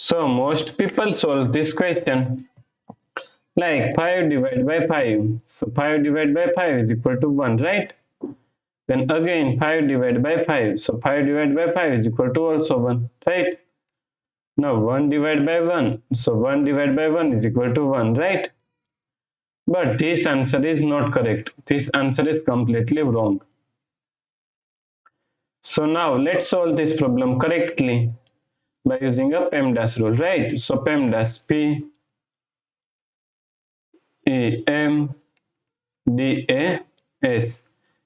So most people solve this question like 5 divided by 5. So 5 divided by 5 is equal to 1, right? Then again 5 divided by 5. So 5 divided by 5 is equal to also 1, right? Now 1 divided by 1. So 1 divided by 1 is equal to 1, right? But this answer is not correct. This answer is completely wrong. So now let's solve this problem correctly by using a PEMDAS rule, right? So PEMDAS, P-E-M-D-A-S.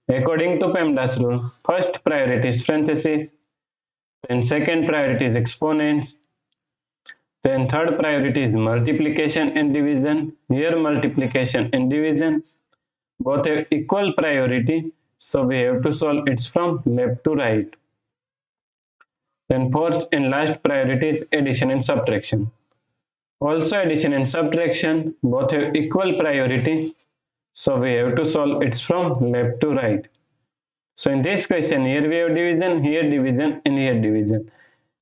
According to PEMDAS rule, first priority is parentheses, then second priority is exponents, then third priority is multiplication and division. Here multiplication and division both have equal priority, so we have to solve it from left to right. Then fourth and last priority is addition and subtraction. Also addition and subtraction both have equal priority, so we have to solve it from left to right. So in this question, here we have division, here division, and here division,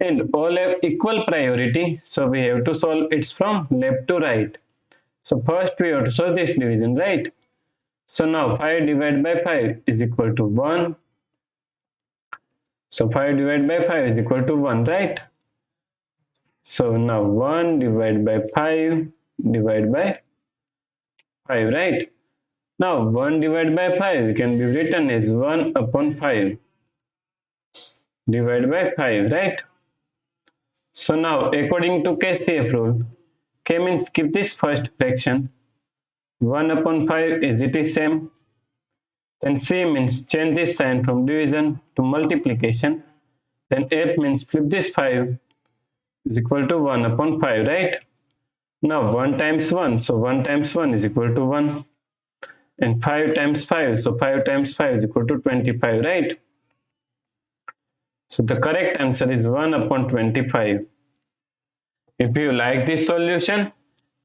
and all have equal priority, so we have to solve it from left to right. So first we have to solve this division, right? So now 5 divided by 5 is equal to 1. So 5 divided by 5 is equal to 1, right? So now 1 divided by 5 divided by 5, right? Now 1 divided by 5 can be written as 1 upon 5 divided by 5, right? So now according to KCF rule, K means skip this first fraction, 1 upon 5 is it is same. Then C means change this sign from division to multiplication. Then F means flip this 5 is equal to 1 upon 5, right? Now 1 times 1, so 1 times 1 is equal to 1. And 5 times 5, so 5 times 5 is equal to 25, right? So the correct answer is 1 upon 25. If you like this solution,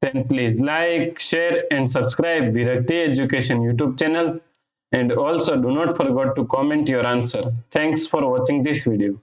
then please like, share and subscribe Virakti Education YouTube channel. And also do not forget to comment your answer. Thanks for watching this video.